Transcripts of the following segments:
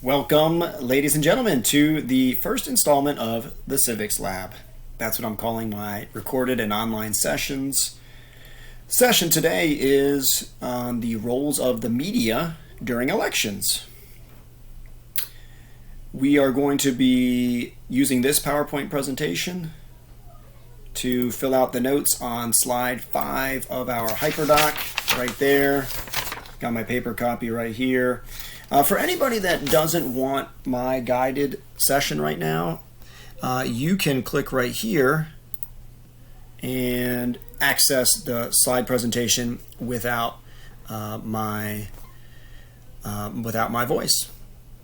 Welcome, ladies and gentlemen, to the first installment of the Civics Lab. That's what I'm calling my recorded and online sessions. Session today is on the roles of the media during elections. We are going to be using this PowerPoint presentation to fill out the notes on slide 5 of our hyperdoc right there. Got my paper copy right here. For anybody that doesn't want my guided session right now, you can click right here and access the slide presentation without my voice.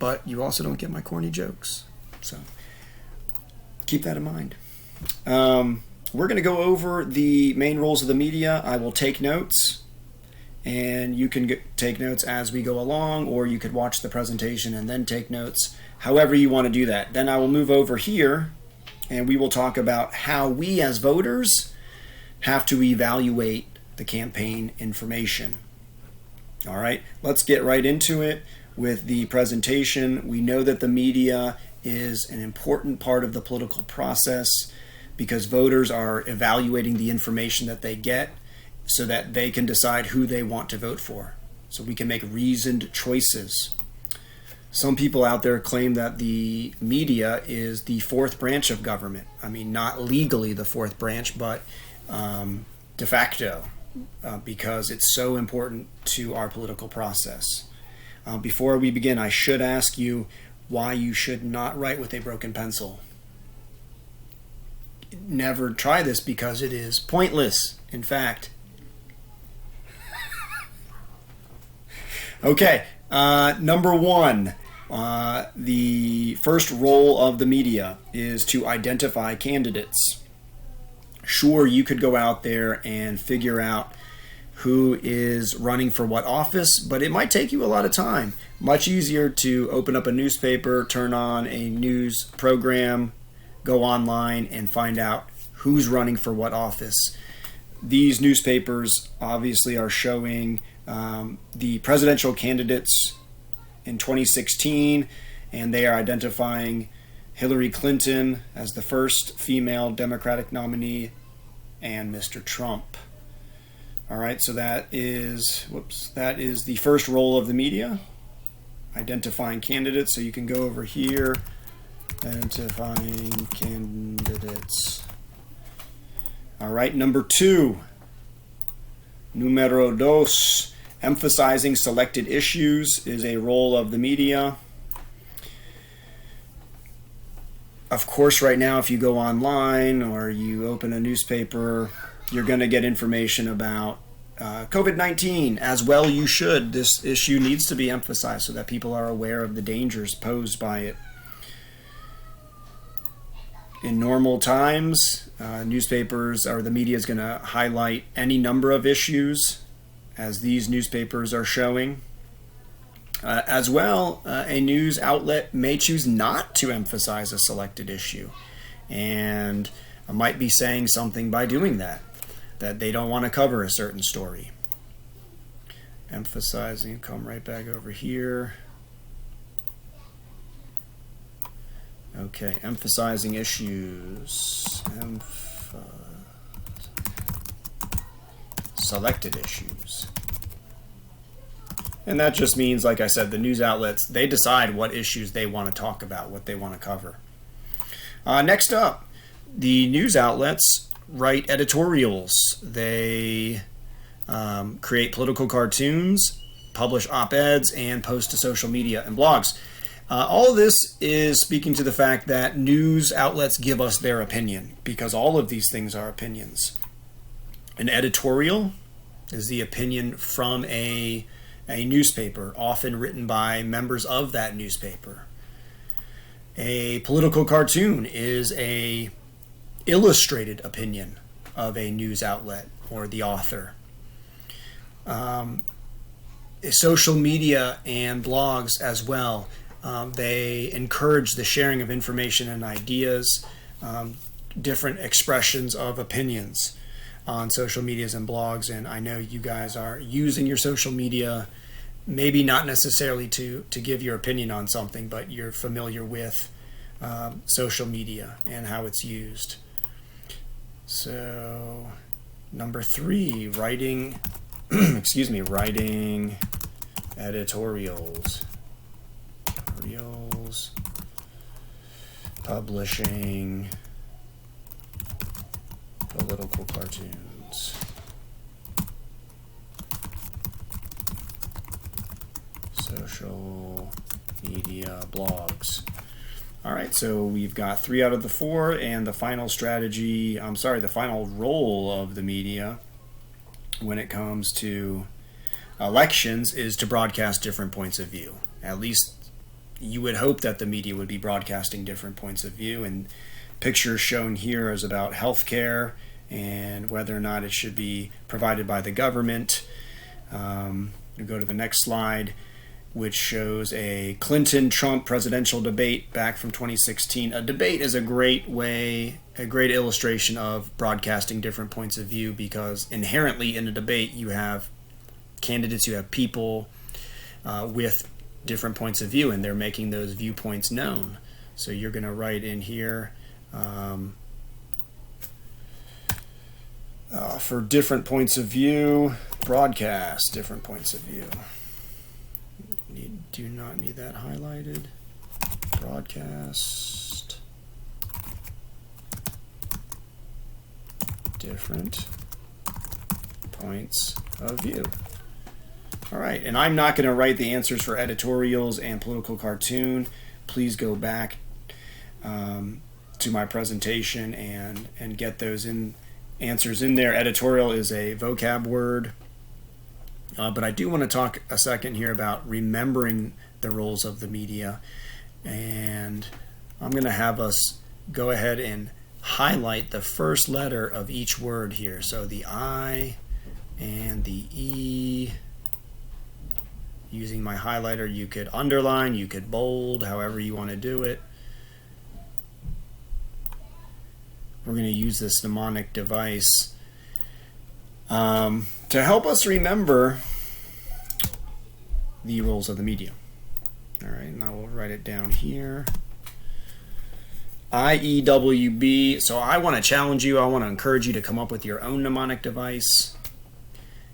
But you also don't get my corny jokes, so keep that in mind. We're going to go over the main roles of the media. I will take notes, and you can take notes as we go along, or you could watch the presentation and then take notes, however you want to do that. Then I will move over here, and we will talk about how we as voters have to evaluate the campaign information. All right, let's get right into it with the presentation. We know that the media is an important part of the political process because voters are evaluating the information that they get so that they can decide who they want to vote for. So we can make reasoned choices. Some people out there claim that the media is the fourth branch of government. I mean, not legally the fourth branch, but de facto, because it's so important to our political process. Before we begin, I should ask you why you should not write with a broken pencil. Never try this because it is pointless, in fact. Okay, number one, the first role of the media is to identify candidates. Sure, you could go out there and figure out who is running for what office, but it might take you a lot of time. Much easier to open up a newspaper, turn on a news program, go online, and find out who's running for what office. These newspapers obviously are showing the presidential candidates in 2016, and they are identifying Hillary Clinton as the first female Democratic nominee and Mr. Trump. All right, so that is the first role of the media, identifying candidates. So you can go over here, identifying candidates. All right, number two, numero dos, emphasizing selected issues is a role of the media. Of course, right now, if you go online or you open a newspaper, you're going to get information about COVID-19, as well you should. This issue needs to be emphasized so that people are aware of the dangers posed by it. In normal times, newspapers or the media is going to highlight any number of issues, as these newspapers are showing. As well, a news outlet may choose not to emphasize a selected issue, and might be saying something by doing that they don't want to cover a certain story. Emphasizing, come right back over here. Okay, emphasizing issues. Selected issues. And that just means, like I said, the news outlets, they decide what issues they want to talk about, what they want to cover. Next up, the news outlets write editorials. They create political cartoons, publish op-eds, and post to social media and blogs. All of this is speaking to the fact that news outlets give us their opinion, because all of these things are opinions. An editorial is the opinion from a newspaper, often written by members of that newspaper. A political cartoon is a illustrated opinion of a news outlet or the author. Social media and blogs as well. They encourage the sharing of information and ideas, different expressions of opinions on social medias and blogs. And I know you guys are using your social media maybe not necessarily to give your opinion on something, but you're familiar with social media and how it's used. So, number 3, writing, writing editorials, publishing political cartoons. Social media blogs. All right, so we've got 3 out of the 4, and the final the final role of the media when it comes to elections is to broadcast different points of view. At least you would hope that the media would be broadcasting different points of view, and pictures shown here is about healthcare and whether or not it should be provided by the government. We go to the next slide, which shows a Clinton-Trump presidential debate back from 2016. A debate is a great illustration of broadcasting different points of view, because inherently in a debate you have candidates, you have people with different points of view, and they're making those viewpoints known. So you're going to write in here for different points of view, broadcast different points of view. Do not need that highlighted. Broadcast different points of view. All right, and I'm not going to write the answers for editorials and political cartoon. Please go back to my presentation and get those answers in there. Editorial is a vocab word. But I do want to talk a second here about remembering the roles of the media. And I'm going to have us go ahead and highlight the first letter of each word here. So the I and the E. Using my highlighter, you could underline, you could bold, however you want to do it. We're going to use this mnemonic device to help us remember the roles of the media. All right, and I will write it down here. IEWB. So I want to challenge you. I want to encourage you to come up with your own mnemonic device.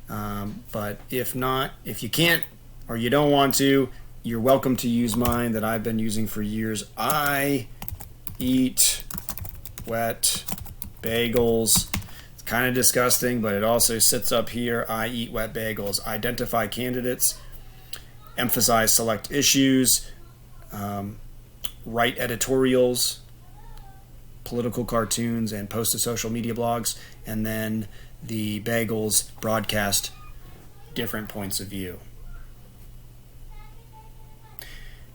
But if not, if you can't or you don't want to, you're welcome to use mine that I've been using for years. I eat wet bagels. Kind of disgusting, but it also sits up here. I eat wet bagels. Identify candidates, emphasize select issues, write editorials, political cartoons, and post to social media blogs, and then the bagels broadcast different points of view.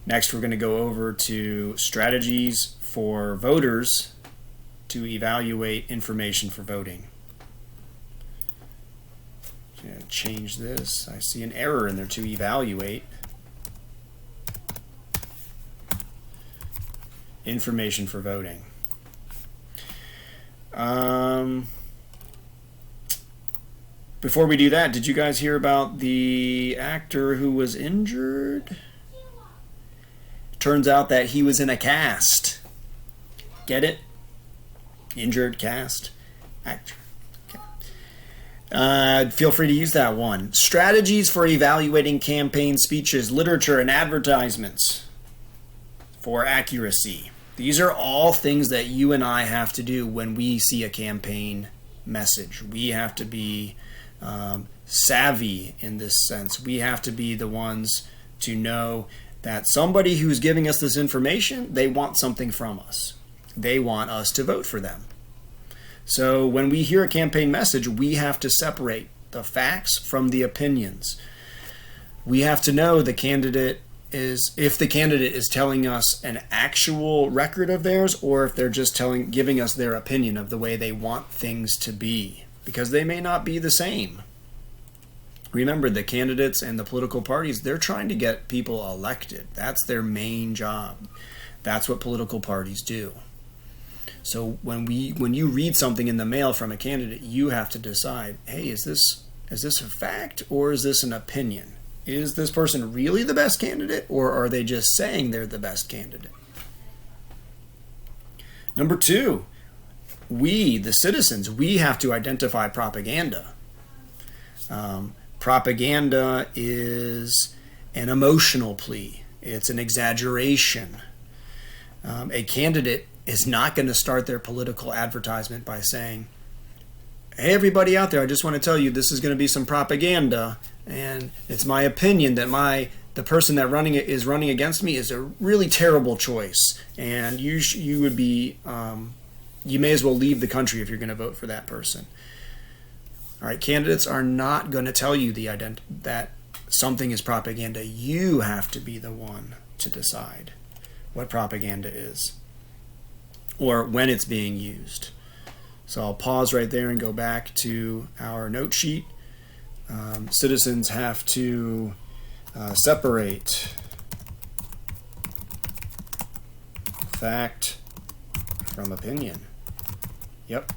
Next, we're going to go over to strategies for voters to evaluate information for voting. Change this. I see an error in there, to evaluate information for voting. Before we do that, did you guys hear about the actor who was injured? Turns out that he was in a cast. Get it? Injured cast. Actor. Feel free to use that one. Strategies for evaluating campaign speeches, literature, and advertisements for accuracy. These are all things that you and I have to do when we see a campaign message. We have to be savvy in this sense. We have to be the ones to know that somebody who's giving us this information, they want something from us. They want us to vote for them. So when we hear a campaign message, we have to separate the facts from the opinions. We have to know if the candidate is telling us an actual record of theirs, or if they're just giving us their opinion of the way they want things to be, because they may not be the same. Remember, the candidates and the political parties, they're trying to get people elected. That's their main job. That's what political parties do. So when you read something in the mail from a candidate, you have to decide, hey, is this a fact or is this an opinion? Is this person really the best candidate, or are they just saying they're the best candidate? Number 2, we, the citizens, we have to identify propaganda. Propaganda is an emotional plea. It's an exaggeration. A candidate is not going to start their political advertisement by saying, hey, everybody out there, I just want to tell you this is going to be some propaganda, and it's my opinion that the person that is running against me is a really terrible choice, and you would be you may as well leave the country if you're going to vote for that person. All right, candidates are not going to tell you that something is propaganda. You have to be the one to decide what propaganda is or when it's being used. So I'll pause right there and go back to our note sheet. Citizens have to separate fact from opinion. Yep.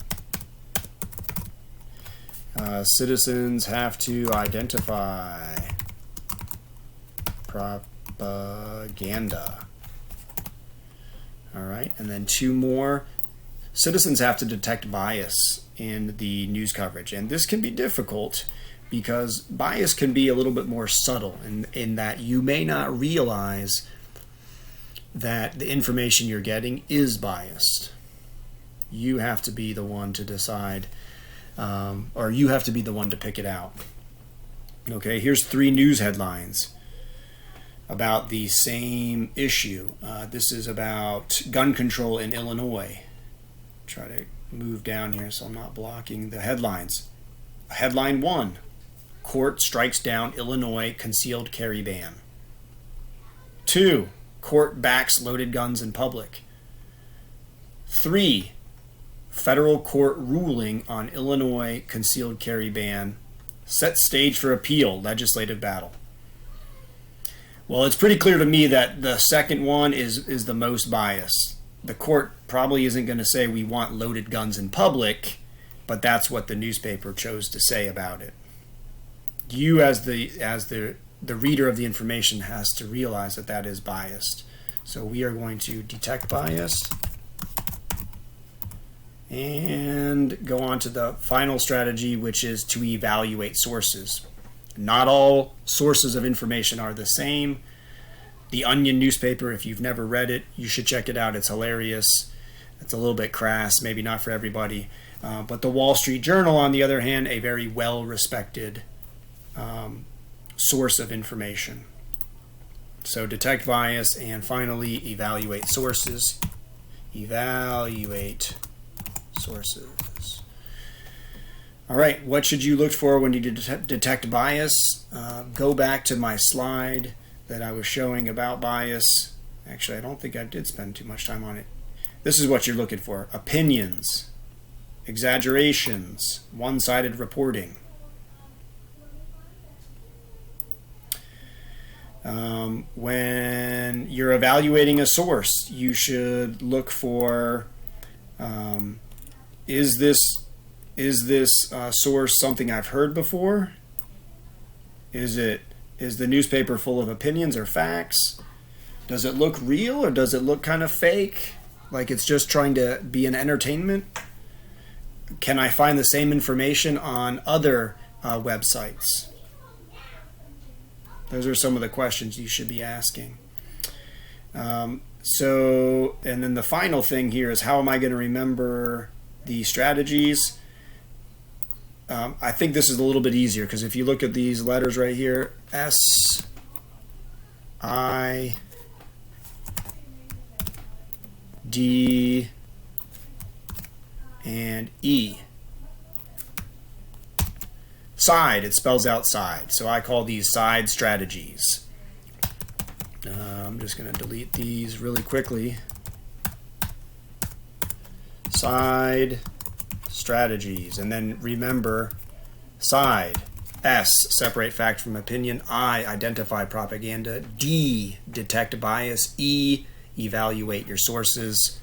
Citizens have to identify propaganda. All right, and then 2 more. Citizens have to detect bias in the news coverage, and this can be difficult because bias can be a little bit more subtle in that you may not realize that the information you're getting is biased. You have to be the one to decide, or you have to be the one to pick it out. Okay, here's 3 news headlines about the same issue. This is about gun control in Illinois. Try to move down here so I'm not blocking the headlines. Headline 1, court strikes down Illinois concealed carry ban. 2, court backs loaded guns in public. 3, federal court ruling on Illinois concealed carry ban sets stage for appeal, legislative battle. Well, it's pretty clear to me that the second one is the most biased. The court probably isn't going to say we want loaded guns in public, but that's what the newspaper chose to say about it. You as the reader of the information has to realize that that is biased. So we are going to detect bias and go on to the final strategy, which is to evaluate sources. Not all sources of information are the same. The Onion newspaper, if you've never read it, you should check it out. It's hilarious. It's a little bit crass, maybe not for everybody. But the Wall Street Journal, on the other hand, a very well-respected source of information. So detect bias, and finally, evaluate sources. Evaluate sources. All right, what should you look for when you detect bias? Go back to my slide that I was showing about bias. Actually, I don't think I did spend too much time on it. This is what you're looking for: opinions, exaggerations, one-sided reporting. When you're evaluating a source, you should look for is this source something I've heard before? Is the newspaper full of opinions or facts? Does it look real, or does it look kind of fake? Like it's just trying to be an entertainment? Can I find the same information on other websites? Those are some of the questions you should be asking. And then the final thing here is, how am I going to remember the strategies? I think this is a little bit easier, because if you look at these letters right here, S, I, D, and E. Side, it spells out side. So I call these side strategies. I'm just going to delete these really quickly. Side strategies. And then remember, side, S, separate fact from opinion. I, identify propaganda. D, detect bias. E, evaluate your sources.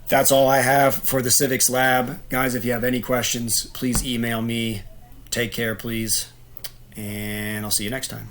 That's all I have for the Civics Lab. Guys, if you have any questions, please email me. Take care, please. and I'll see you next time.